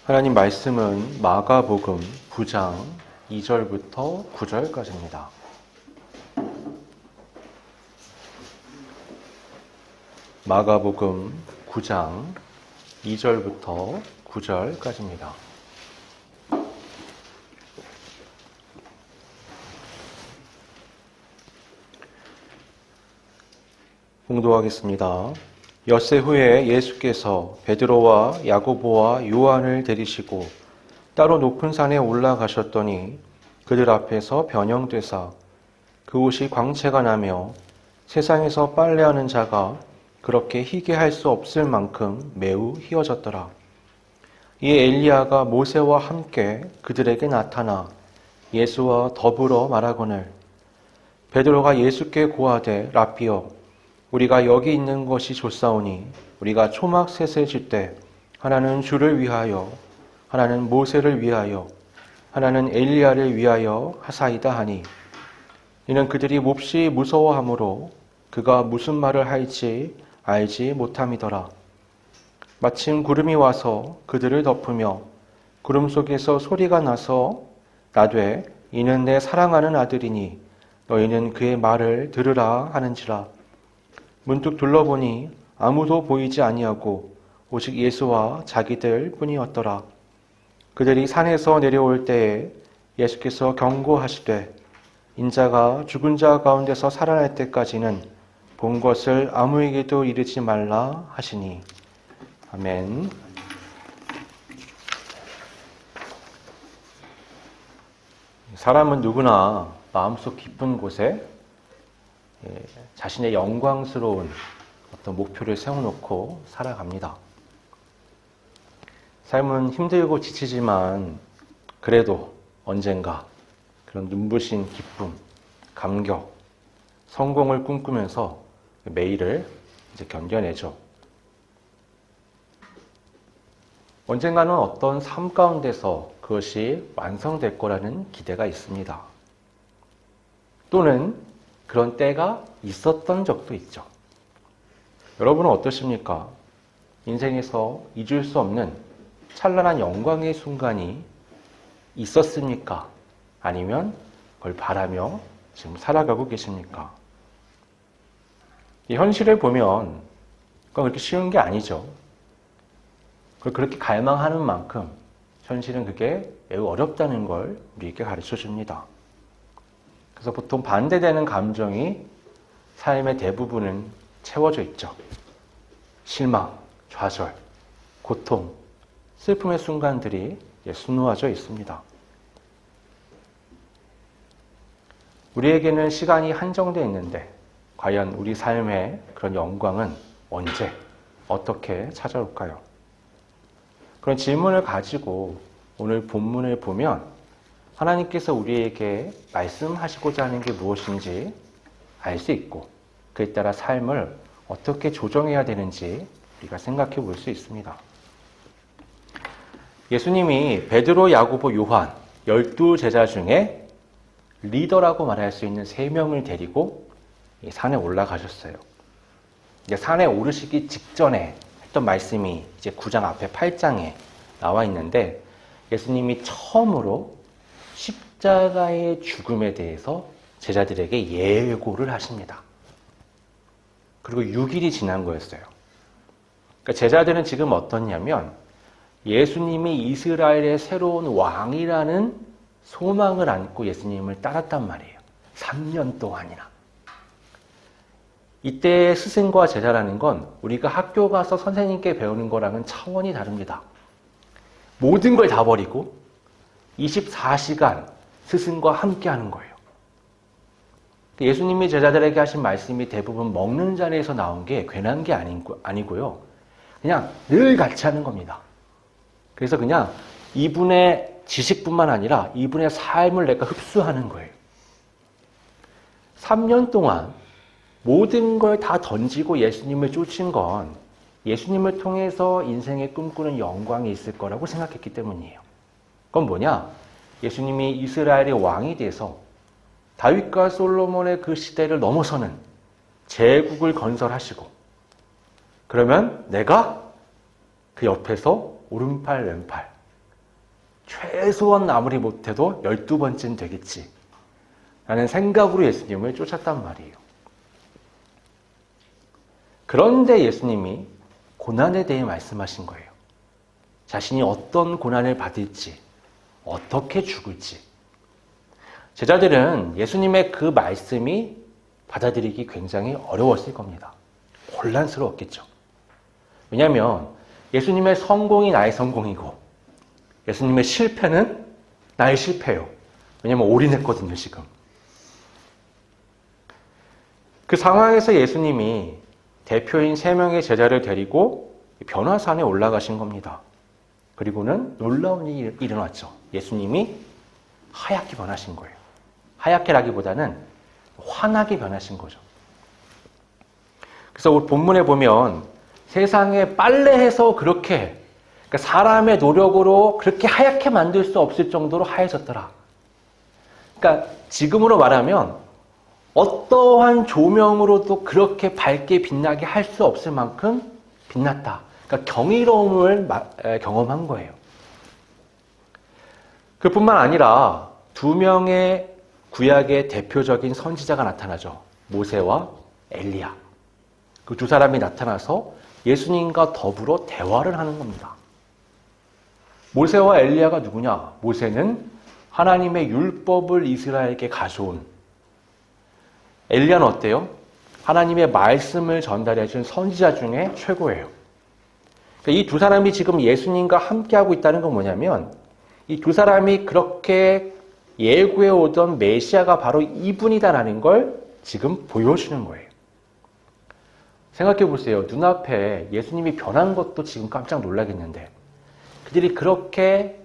하나님 말씀은 마가복음 9장 2절부터 9절까지입니다. 마가복음 9장 2절부터 9절까지입니다. 봉독하겠습니다. 엿새 후에 예수께서 베드로와 야고보와 요한을 데리시고 따로 높은 산에 올라가셨더니 그들 앞에서 변형되사 그 옷이 광채가 나며 세상에서 빨래하는 자가 그렇게 희게 할 수 없을 만큼 매우 희어졌더라. 이에 엘리야가 모세와 함께 그들에게 나타나 예수와 더불어 말하거늘 베드로가 예수께 고하되 라삐여 우리가 여기 있는 것이 좋사오니 우리가 초막 셋을 질 때 하나는 주를 위하여 하나는 모세를 위하여 하나는 엘리야를 위하여 하사이다 하니 이는 그들이 몹시 무서워하므로 그가 무슨 말을 할지 알지 못함이더라. 마침 구름이 와서 그들을 덮으며 구름 속에서 소리가 나서 나되 이는 내 사랑하는 아들이니 너희는 그의 말을 들으라 하는지라. 문득 둘러보니 아무도 보이지 아니하고 오직 예수와 자기들 뿐이었더라. 그들이 산에서 내려올 때에 예수께서 경고하시되 인자가 죽은 자 가운데서 살아날 때까지는 본 것을 아무에게도 이르지 말라 하시니. 아멘. 사람은 누구나 마음속 깊은 곳에 자신의 영광스러운 어떤 목표를 세워놓고 살아갑니다. 삶은 힘들고 지치지만 그래도 언젠가 그런 눈부신 기쁨, 감격, 성공을 꿈꾸면서 매일을 이제 견뎌내죠. 언젠가는 어떤 삶 가운데서 그것이 완성될 거라는 기대가 있습니다. 또는 그런 때가 있었던 적도 있죠. 여러분은 어떠십니까? 인생에서 잊을 수 없는 찬란한 영광의 순간이 있었습니까? 아니면 그걸 바라며 지금 살아가고 계십니까? 이 현실을 보면 그건 그렇게 쉬운 게 아니죠. 그걸 그렇게 갈망하는 만큼 현실은 그게 매우 어렵다는 걸 우리에게 가르쳐 줍니다. 그래서 보통 반대되는 감정이 삶의 대부분은 채워져 있죠. 실망, 좌절, 고통, 슬픔의 순간들이 수놓아져 있습니다. 우리에게는 시간이 한정되어 있는데 과연 우리 삶의 그런 영광은 언제, 어떻게 찾아올까요? 그런 질문을 가지고 오늘 본문을 보면 하나님께서 우리에게 말씀하시고자 하는 게 무엇인지 알 수 있고 그에 따라 삶을 어떻게 조정해야 되는지 우리가 생각해 볼 수 있습니다. 예수님이 베드로, 야고보, 요한 12제자 중에 리더라고 말할 수 있는 3명을 데리고 산에 올라가셨어요. 이제 산에 오르시기 직전에 했던 말씀이 이제 9장 앞에 8장에 나와 있는데 예수님이 처음으로 십자가의 죽음에 대해서 제자들에게 예고를 하십니다. 그리고 6일이 지난 거였어요. 그러니까 제자들은 지금 어떻냐면 예수님이 이스라엘의 새로운 왕이라는 소망을 안고 예수님을 따랐단 말이에요. 3년 동안이나. 이때의 스승과 제자라는 건 우리가 학교 가서 선생님께 배우는 거랑은 차원이 다릅니다. 모든 걸 다 버리고 24시간 스승과 함께 하는 거예요. 예수님이 제자들에게 하신 말씀이 대부분 먹는 자리에서 나온 게 괜한 게 아니고요. 그냥 늘 같이 하는 겁니다. 그래서 그냥 이분의 지식뿐만 아니라 이분의 삶을 내가 흡수하는 거예요. 3년 동안 모든 걸 다 던지고 예수님을 쫓은 건 예수님을 통해서 인생에 꿈꾸는 영광이 있을 거라고 생각했기 때문이에요. 그건 뭐냐? 예수님이 이스라엘의 왕이 돼서 다윗과 솔로몬의 그 시대를 넘어서는 제국을 건설하시고 그러면 내가 그 옆에서 오른팔 왼팔 최소한 아무리 못해도 12번째는 되겠지 라는 생각으로 예수님을 쫓았단 말이에요. 그런데 예수님이 고난에 대해 말씀하신 거예요. 자신이 어떤 고난을 받을지, 어떻게 죽을지. 제자들은 예수님의 그 말씀이 받아들이기 굉장히 어려웠을 겁니다. 곤란스러웠겠죠. 왜냐하면 예수님의 성공이 나의 성공이고 예수님의 실패는 나의 실패예요. 왜냐하면 올인했거든요, 지금. 그 상황에서 예수님이 대표인 3명의 제자를 데리고 변화산에 올라가신 겁니다. 그리고는 놀라운 일이 일어났죠. 예수님이 하얗게 변하신 거예요. 하얗게라기보다는 환하게 변하신 거죠. 그래서 우리 본문에 보면 세상에 빨래해서 그렇게 그러니까 사람의 노력으로 그렇게 하얗게 만들 수 없을 정도로 하얘졌더라. 그러니까 지금으로 말하면 어떠한 조명으로도 그렇게 밝게 빛나게 할 수 없을 만큼 빛났다. 그러니까 경이로움을 경험한 거예요. 그뿐만 아니라 2명의 구약의 대표적인 선지자가 나타나죠. 모세와 엘리야. 그 2 사람이 나타나서 예수님과 더불어 대화를 하는 겁니다. 모세와 엘리야가 누구냐? 모세는 하나님의 율법을 이스라엘에게 가져온, 엘리야는 어때요? 하나님의 말씀을 전달해 준 선지자 중에 최고예요. 이 2 사람이 지금 예수님과 함께하고 있다는 건 뭐냐면 이 2 사람이 그렇게 예고해 오던 메시아가 바로 이분이다라는 걸 지금 보여주는 거예요. 생각해 보세요. 눈앞에 예수님이 변한 것도 지금 깜짝 놀라겠는데 그들이 그렇게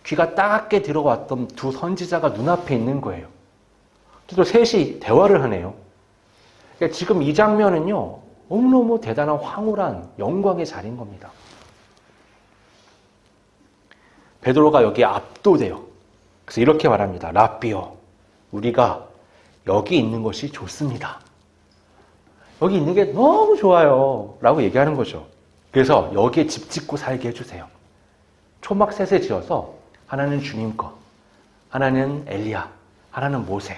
귀가 따갑게 들어왔던 2 선지자가 눈앞에 있는 거예요. 또 셋이 대화를 하네요. 그러니까 지금 이 장면은요, 너무너무 대단한 황홀한 영광의 자리인 겁니다. 베드로가 여기에 압도돼요. 그래서 이렇게 말합니다. 랍비여, 우리가 여기 있는 것이 좋습니다. 여기 있는 게 너무 좋아요. 라고 얘기하는 거죠. 그래서 여기에 집 짓고 살게 해주세요. 초막셋을 지어서 하나는 주님 거, 하나는 엘리야, 하나는 모세.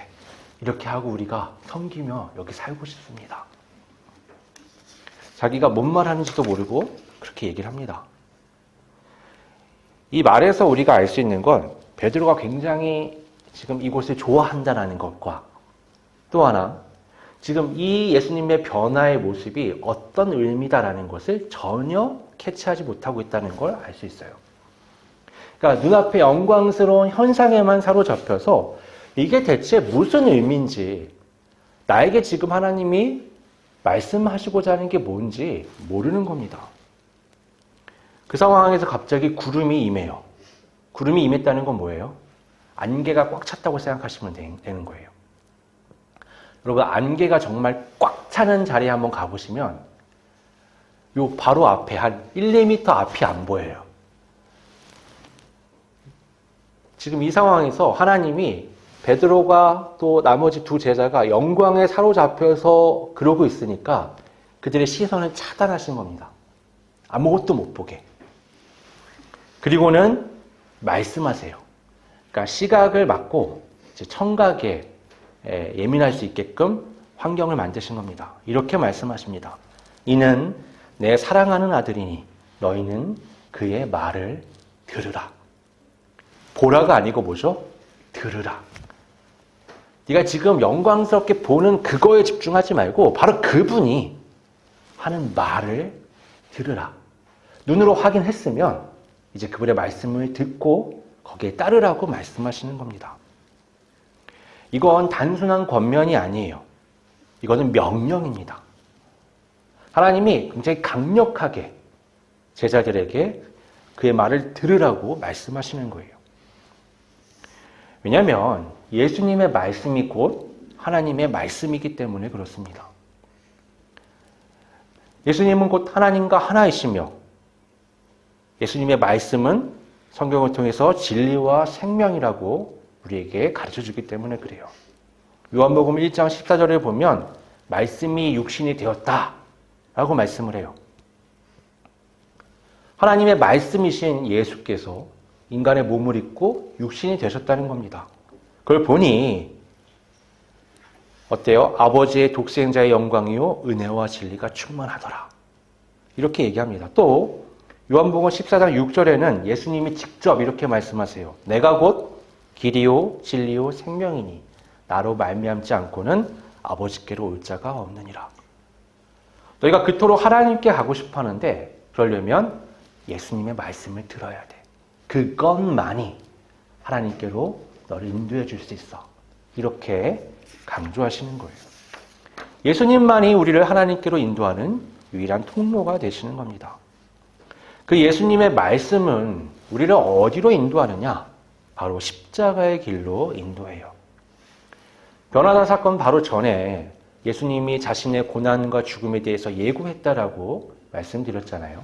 이렇게 하고 우리가 섬기며 여기 살고 싶습니다. 자기가 뭔 말하는지도 모르고 그렇게 얘기를 합니다. 이 말에서 우리가 알 수 있는 건 베드로가 굉장히 지금 이곳을 좋아한다는 것과 또 하나 지금 이 예수님의 변화의 모습이 어떤 의미다라는 것을 전혀 캐치하지 못하고 있다는 걸 알 수 있어요. 그러니까 눈앞에 영광스러운 현상에만 사로잡혀서 이게 대체 무슨 의미인지, 나에게 지금 하나님이 말씀하시고자 하는 게 뭔지 모르는 겁니다. 그 상황에서 갑자기 구름이 임해요. 구름이 임했다는 건 뭐예요? 안개가 꽉 찼다고 생각하시면 되는 거예요. 여러분, 안개가 정말 꽉 차는 자리에 한번 가보시면 요 바로 앞에 한 1, 2m 앞이 안 보여요. 지금 이 상황에서 하나님이 베드로가 또 나머지 2 제자가 영광에 사로잡혀서 그러고 있으니까 그들의 시선을 차단하신 겁니다. 아무것도 못 보게. 그리고는 말씀하세요. 그러니까 시각을 막고 청각에 예민할 수 있게끔 환경을 만드신 겁니다. 이렇게 말씀하십니다. 이는 내 사랑하는 아들이니 너희는 그의 말을 들으라. 보라가 아니고 뭐죠? 들으라. 네가 지금 영광스럽게 보는 그거에 집중하지 말고 바로 그분이 하는 말을 들으라. 눈으로 확인했으면 이제 그분의 말씀을 듣고 거기에 따르라고 말씀하시는 겁니다. 이건 단순한 권면이 아니에요. 이거는 명령입니다. 하나님이 굉장히 강력하게 제자들에게 그의 말을 들으라고 말씀하시는 거예요. 왜냐하면 예수님의 말씀이 곧 하나님의 말씀이기 때문에 그렇습니다. 예수님은 곧 하나님과 하나이시며 예수님의 말씀은 성경을 통해서 진리와 생명이라고 우리에게 가르쳐주기 때문에 그래요. 요한복음 1장 14절에 보면 말씀이 육신이 되었다 라고 말씀을 해요. 하나님의 말씀이신 예수께서 인간의 몸을 입고 육신이 되셨다는 겁니다. 그걸 보니 어때요? 아버지의 독생자의 영광이요 은혜와 진리가 충만하더라. 이렇게 얘기합니다. 또 요한복음 14장 6절에는 예수님이 직접 이렇게 말씀하세요. 내가 곧 길이요 진리요 생명이니 나로 말미암지 않고는 아버지께로 올 자가 없느니라. 너희가 그토록 하나님께 가고 싶어 하는데 그러려면 예수님의 말씀을 들어야 돼. 그것만이 하나님께로 너를 인도해 줄 수 있어. 이렇게 강조하시는 거예요. 예수님만이 우리를 하나님께로 인도하는 유일한 통로가 되시는 겁니다. 그 예수님의 말씀은 우리를 어디로 인도하느냐? 바로 십자가의 길로 인도해요. 변화사 사건 바로 전에 예수님이 자신의 고난과 죽음에 대해서 예고했다라고 말씀드렸잖아요.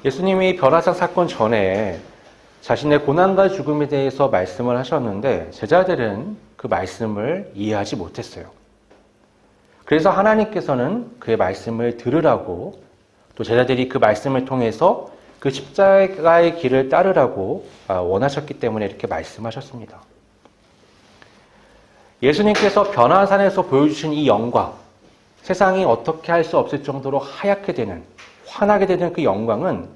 예수님이 변화사 사건 전에 자신의 고난과 죽음에 대해서 말씀을 하셨는데 제자들은 그 말씀을 이해하지 못했어요. 그래서 하나님께서는 그의 말씀을 들으라고 또 제자들이 그 말씀을 통해서 그 십자가의 길을 따르라고 원하셨기 때문에 이렇게 말씀하셨습니다. 예수님께서 변화산에서 보여주신 이 영광, 세상이 어떻게 할 수 없을 정도로 하얗게 되는, 환하게 되는 그 영광은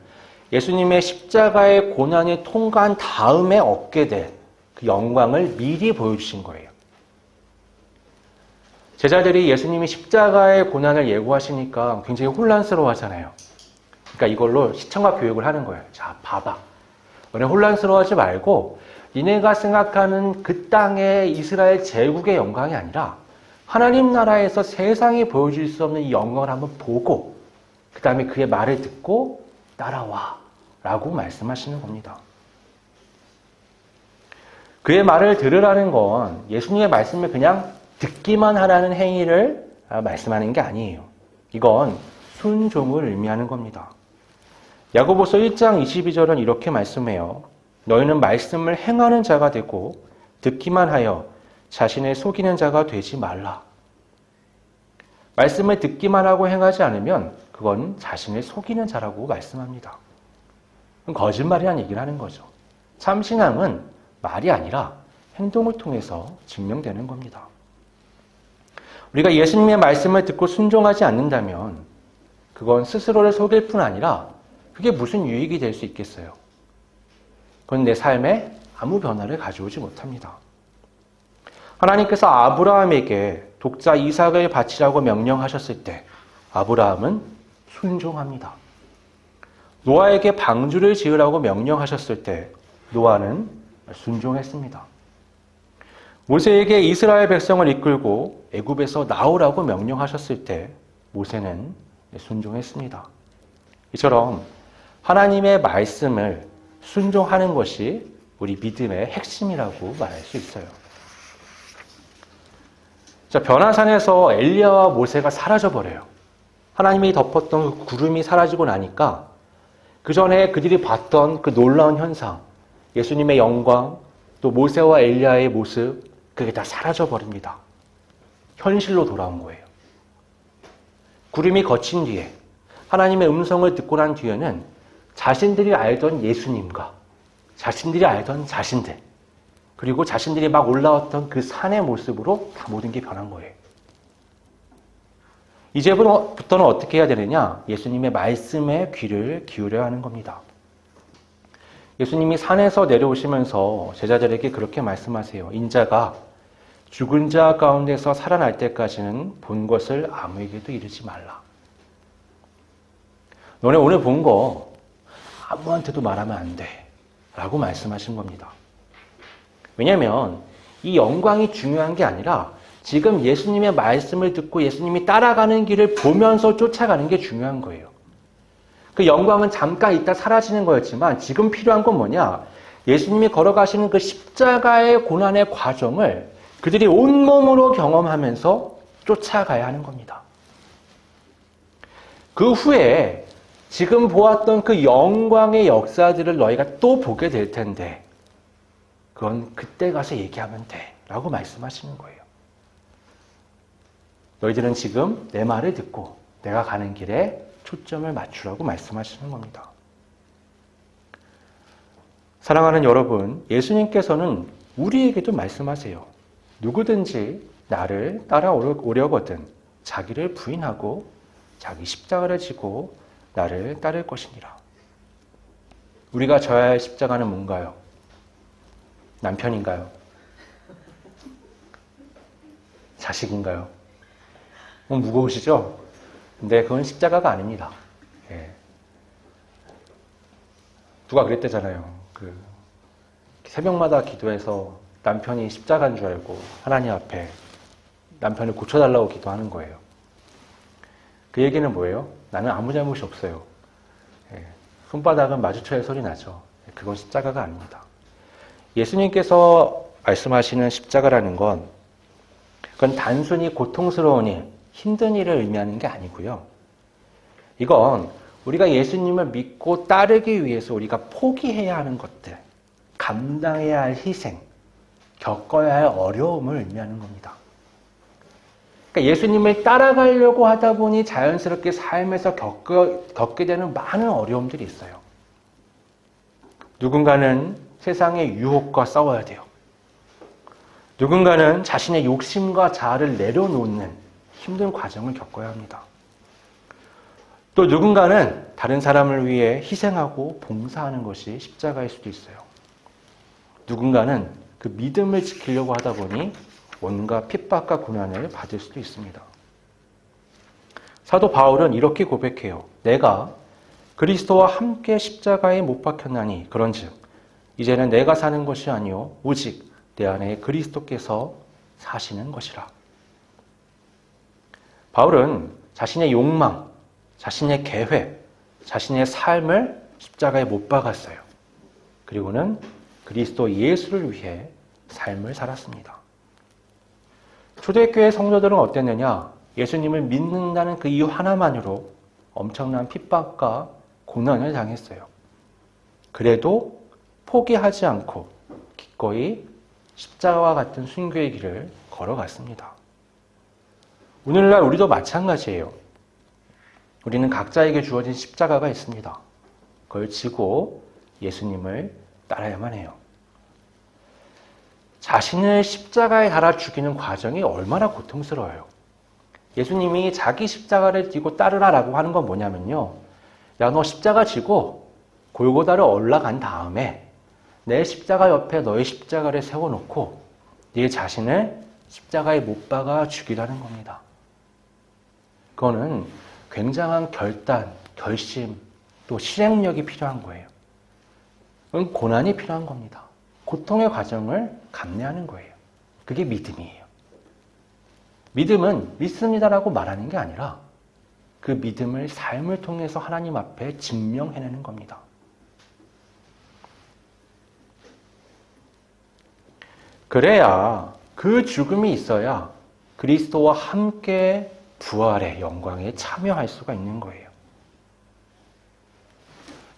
예수님의 십자가의 고난을 통과한 다음에 얻게 될 그 영광을 미리 보여주신 거예요. 제자들이 예수님이 십자가의 고난을 예고하시니까 굉장히 혼란스러워 하잖아요. 그러니까 이걸로 시청각 교육을 하는 거예요. 자, 봐봐. 너네 혼란스러워하지 말고 니네가 생각하는 그 땅의 이스라엘 제국의 영광이 아니라 하나님 나라에서 세상이 보여줄 수 없는 이 영광을 한번 보고 그 다음에 그의 말을 듣고 따라와 라고 말씀하시는 겁니다. 그의 말을 들으라는 건 예수님의 말씀을 그냥 듣기만 하라는 행위를 말씀하는 게 아니에요. 이건 순종을 의미하는 겁니다. 야고보서 1장 22절은 이렇게 말씀해요. 너희는 말씀을 행하는 자가 되고 듣기만 하여 자신을 속이는 자가 되지 말라. 말씀을 듣기만 하고 행하지 않으면 그건 자신을 속이는 자라고 말씀합니다. 거짓말이라는 얘기를 하는 거죠. 참신앙은 말이 아니라 행동을 통해서 증명되는 겁니다. 우리가 예수님의 말씀을 듣고 순종하지 않는다면 그건 스스로를 속일 뿐 아니라 그게 무슨 유익이 될 수 있겠어요? 그건 내 삶에 아무 변화를 가져오지 못합니다. 하나님께서 아브라함에게 독자 이삭을 바치라고 명령하셨을 때 아브라함은 순종합니다. 노아에게 방주를 지으라고 명령하셨을 때 노아는 순종했습니다. 모세에게 이스라엘 백성을 이끌고 애굽에서 나오라고 명령하셨을 때 모세는 순종했습니다. 이처럼 하나님의 말씀을 순종하는 것이 우리 믿음의 핵심이라고 말할 수 있어요. 자, 변화산에서 엘리야와 모세가 사라져버려요. 하나님이 덮었던 그 구름이 사라지고 나니까 그 전에 그들이 봤던 그 놀라운 현상, 예수님의 영광, 또 모세와 엘리야의 모습, 그게 다 사라져버립니다. 현실로 돌아온 거예요. 구름이 거친 뒤에 하나님의 음성을 듣고 난 뒤에는 자신들이 알던 예수님과 자신들이 알던 자신들, 그리고 자신들이 막 올라왔던 그 산의 모습으로 다 모든 게 변한 거예요. 이제부터는 어떻게 해야 되느냐? 예수님의 말씀에 귀를 기울여야 하는 겁니다. 예수님이 산에서 내려오시면서 제자들에게 그렇게 말씀하세요. 인자가 죽은 자 가운데서 살아날 때까지는 본 것을 아무에게도 이르지 말라. 너네 오늘 본 거 아무한테도 말하면 안 돼. 라고 말씀하신 겁니다. 왜냐하면 이 영광이 중요한 게 아니라 지금 예수님의 말씀을 듣고 예수님이 따라가는 길을 보면서 쫓아가는 게 중요한 거예요. 그 영광은 잠깐 있다 사라지는 거였지만 지금 필요한 건 뭐냐? 예수님이 걸어가시는 그 십자가의 고난의 과정을 그들이 온몸으로 경험하면서 쫓아가야 하는 겁니다. 그 후에 지금 보았던 그 영광의 역사들을 너희가 또 보게 될 텐데 그건 그때 가서 얘기하면 돼 라고 말씀하시는 거예요. 너희들은 지금 내 말을 듣고 내가 가는 길에 초점을 맞추라고 말씀하시는 겁니다. 사랑하는 여러분, 예수님께서는 우리에게도 말씀하세요. 누구든지 나를 따라오려거든 자기를 부인하고 자기 십자가를 지고 나를 따를 것이니라. 우리가 져야 할 십자가는 뭔가요? 남편인가요? 자식인가요? 무거우시죠? 근데 그건 십자가가 아닙니다. 예. 누가 그랬대잖아요. 새벽마다 기도해서 남편이 십자가인 줄 알고 하나님 앞에 남편을 고쳐달라고 기도하는 거예요. 그 얘기는 뭐예요? 나는 아무 잘못이 없어요. 예. 손바닥은 마주쳐야 소리 나죠. 그건 십자가가 아닙니다. 예수님께서 말씀하시는 십자가라는 건 그건 단순히 고통스러운 일, 힘든 일을 의미하는 게 아니고요. 이건 우리가 예수님을 믿고 따르기 위해서 우리가 포기해야 하는 것들, 감당해야 할 희생, 겪어야 할 어려움을 의미하는 겁니다. 그러니까 예수님을 따라가려고 하다 보니 자연스럽게 삶에서 겪게 되는 많은 어려움들이 있어요. 누군가는 세상의 유혹과 싸워야 돼요. 누군가는 자신의 욕심과 자아를 내려놓는 힘든 과정을 겪어야 합니다. 또 누군가는 다른 사람을 위해 희생하고 봉사하는 것이 십자가일 수도 있어요. 누군가는 그 믿음을 지키려고 하다 보니 온갖 핍박과 고난을 받을 수도 있습니다. 사도 바울은 이렇게 고백해요. 내가 그리스도와 함께 십자가에 못 박혔나니 그런즉 이제는 내가 사는 것이 아니요 오직 내 안에 그리스도께서 사시는 것이라. 바울은 자신의 욕망, 자신의 계획, 자신의 삶을 십자가에 못 박았어요. 그리고는 그리스도 예수를 위해 삶을 살았습니다. 초대교회 성도들은 어땠느냐? 예수님을 믿는다는 그 이유 하나만으로 엄청난 핍박과 고난을 당했어요. 그래도 포기하지 않고 기꺼이 십자가와 같은 순교의 길을 걸어갔습니다. 오늘날 우리도 마찬가지예요. 우리는 각자에게 주어진 십자가가 있습니다. 그걸 지고 예수님을 따라야만 해요. 자신을 십자가에 달아 죽이는 과정이 얼마나 고통스러워요. 예수님이 자기 십자가를 지고 따르라라고 하는 건 뭐냐면요. 야, 너 십자가 지고 골고다를 올라간 다음에 내 십자가 옆에 너의 십자가를 세워놓고 네 자신을 십자가에 못 박아 죽이라는 겁니다. 그거는 굉장한 결단, 결심, 또 실행력이 필요한 거예요. 그건 고난이 필요한 겁니다. 고통의 과정을 감내하는 거예요. 그게 믿음이에요. 믿음은 믿습니다라고 말하는 게 아니라 그 믿음을 삶을 통해서 하나님 앞에 증명해내는 겁니다. 그래야 그 죽음이 있어야 그리스도와 함께 부활의 영광에 참여할 수가 있는 거예요.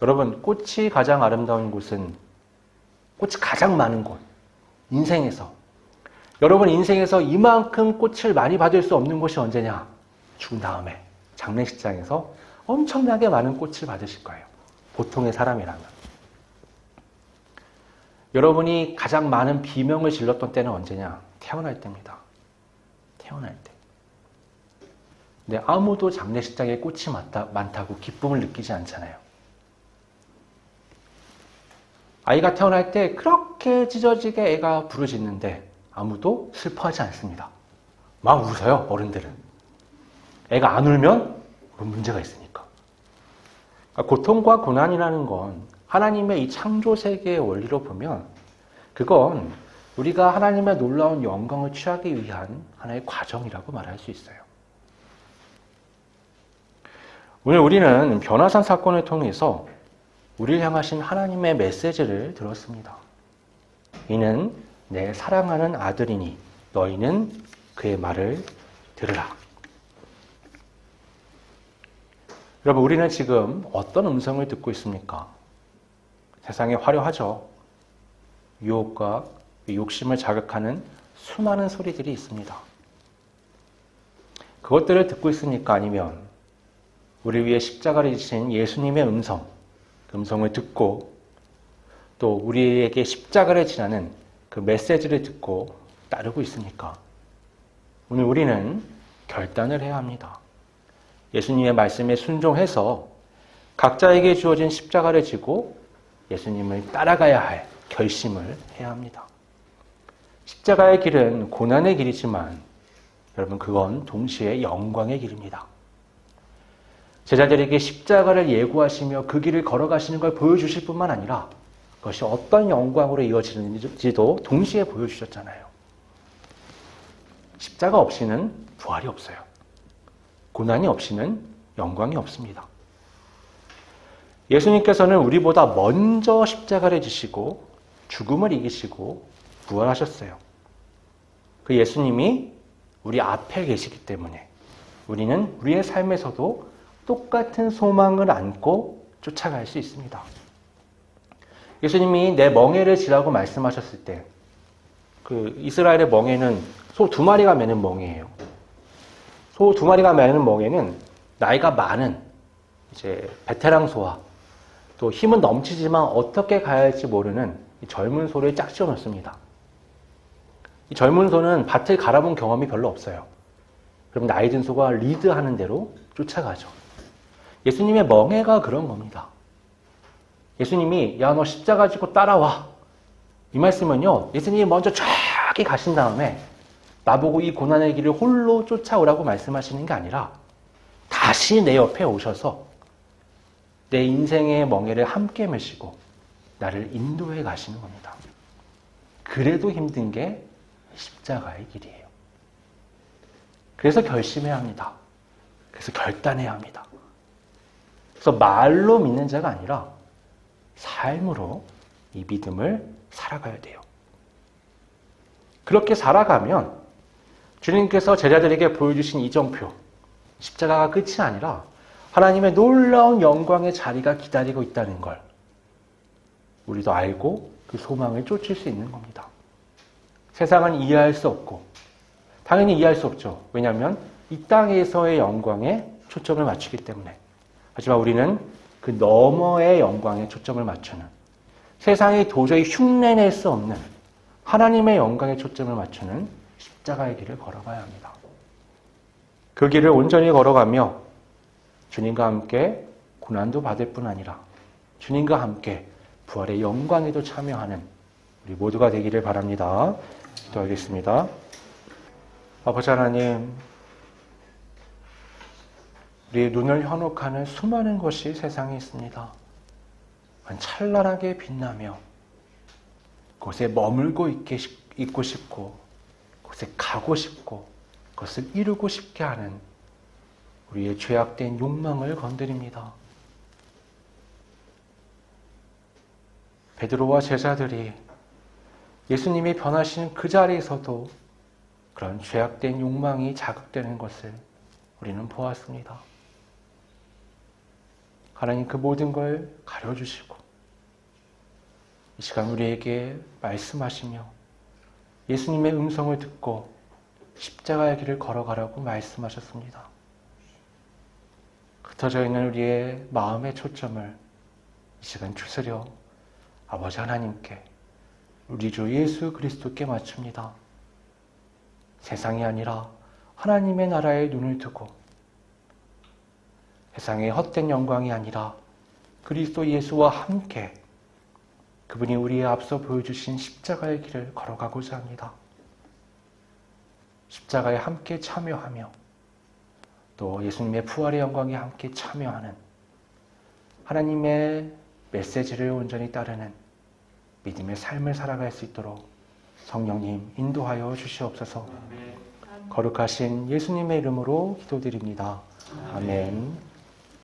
여러분, 꽃이 가장 아름다운 곳은 꽃이 가장 많은 곳, 인생에서. 여러분 인생에서 이만큼 꽃을 많이 받을 수 없는 곳이 언제냐? 죽은 다음에 장례식장에서 엄청나게 많은 꽃을 받으실 거예요. 보통의 사람이라면. 여러분이 가장 많은 비명을 질렀던 때는 언제냐? 태어날 때입니다. 태어날 때. 근데 아무도 장례식장에 꽃이 많다고 기쁨을 느끼지 않잖아요. 아이가 태어날 때 그렇게 찢어지게 애가 부르짖는데 아무도 슬퍼하지 않습니다. 막 웃어요, 어른들은. 애가 안 울면 그런 문제가 있으니까. 고통과 고난이라는 건 하나님의 이 창조 세계의 원리로 보면 그건 우리가 하나님의 놀라운 영광을 취하기 위한 하나의 과정이라고 말할 수 있어요. 오늘 우리는 변화산 사건을 통해서 우리를 향하신 하나님의 메시지를 들었습니다. 이는 내 사랑하는 아들이니 너희는 그의 말을 들으라. 여러분, 우리는 지금 어떤 음성을 듣고 있습니까? 세상에 화려하죠. 유혹과 욕심을 자극하는 수많은 소리들이 있습니다. 그것들을 듣고 있습니까? 아니면 우리 위해 십자가를 지신 예수님의 음성, 그 음성을 듣고 또 우리에게 십자가를 지나는 그 메시지를 듣고 따르고 있습니까? 오늘 우리는 결단을 해야 합니다. 예수님의 말씀에 순종해서 각자에게 주어진 십자가를 지고 예수님을 따라가야 할 결심을 해야 합니다. 십자가의 길은 고난의 길이지만 여러분, 그건 동시에 영광의 길입니다. 제자들에게 십자가를 예고하시며 그 길을 걸어가시는 걸 보여주실 뿐만 아니라 그것이 어떤 영광으로 이어지는지도 동시에 보여주셨잖아요. 십자가 없이는 부활이 없어요. 고난이 없이는 영광이 없습니다. 예수님께서는 우리보다 먼저 십자가를 지시고 죽음을 이기시고 부활하셨어요. 그 예수님이 우리 앞에 계시기 때문에 우리는 우리의 삶에서도 똑같은 소망을 안고 쫓아갈 수 있습니다. 예수님이 내 멍에를 지라고 말씀하셨을 때 그 이스라엘의 멍에는 소 2마리가 매는 멍에예요. 소 2마리가 매는 멍에는 나이가 많은 이제 베테랑 소와 또 힘은 넘치지만 어떻게 가야 할지 모르는 이 젊은 소를 짝지어 놓습니다. 이 젊은 소는 밭을 갈아본 경험이 별로 없어요. 그럼 나이 든 소가 리드하는 대로 쫓아가죠. 예수님의 멍에가 그런 겁니다. 예수님이 야, 너 십자가 지고 따라와. 이 말씀은요, 예수님이 먼저 저기 가신 다음에 나보고 이 고난의 길을 홀로 쫓아오라고 말씀하시는 게 아니라 다시 내 옆에 오셔서 내 인생의 멍에를 함께 메시고 나를 인도해 가시는 겁니다. 그래도 힘든 게 십자가의 길이에요. 그래서 결심해야 합니다. 그래서 결단해야 합니다. 그래서 말로 믿는 자가 아니라 삶으로 이 믿음을 살아가야 돼요. 그렇게 살아가면 주님께서 제자들에게 보여주신 이정표, 십자가가 끝이 아니라 하나님의 놀라운 영광의 자리가 기다리고 있다는 걸 우리도 알고 그 소망을 쫓을 수 있는 겁니다. 세상은 이해할 수 없고 당연히 이해할 수 없죠. 왜냐하면 이 땅에서의 영광에 초점을 맞추기 때문에. 하지만 우리는 그 너머의 영광에 초점을 맞추는, 세상이 도저히 흉내낼 수 없는 하나님의 영광에 초점을 맞추는 십자가의 길을 걸어가야 합니다. 그 길을 온전히 걸어가며 주님과 함께 고난도 받을 뿐 아니라 주님과 함께 부활의 영광에도 참여하는 우리 모두가 되기를 바랍니다. 기도하겠습니다. 아버지 하나님, 우리의 눈을 현혹하는 수많은 것이 세상에 있습니다. 찬란하게 빛나며 그곳에 머물고 있고 싶고 그곳에 가고 싶고 그것을 이루고 싶게 하는 우리의 죄악된 욕망을 건드립니다. 베드로와 제자들이 예수님이 변하신 그 자리에서도 그런 죄악된 욕망이 자극되는 것을 우리는 보았습니다. 하나님, 그 모든 걸 가려주시고 이 시간 우리에게 말씀하시며 예수님의 음성을 듣고 십자가의 길을 걸어가라고 말씀하셨습니다. 흩어져 있는 우리의 마음의 초점을 이 시간 추스려 아버지 하나님께, 우리 주 예수 그리스도께 맞춥니다. 세상이 아니라 하나님의 나라에 눈을 두고 세상의 헛된 영광이 아니라 그리스도 예수와 함께 그분이 우리의 앞서 보여주신 십자가의 길을 걸어가고자 합니다. 십자가에 함께 참여하며 또 예수님의 부활의 영광에 함께 참여하는 하나님의 메시지를 온전히 따르는 믿음의 삶을 살아갈 수 있도록 성령님 인도하여 주시옵소서. 거룩하신 예수님의 이름으로 기도드립니다. 아멘.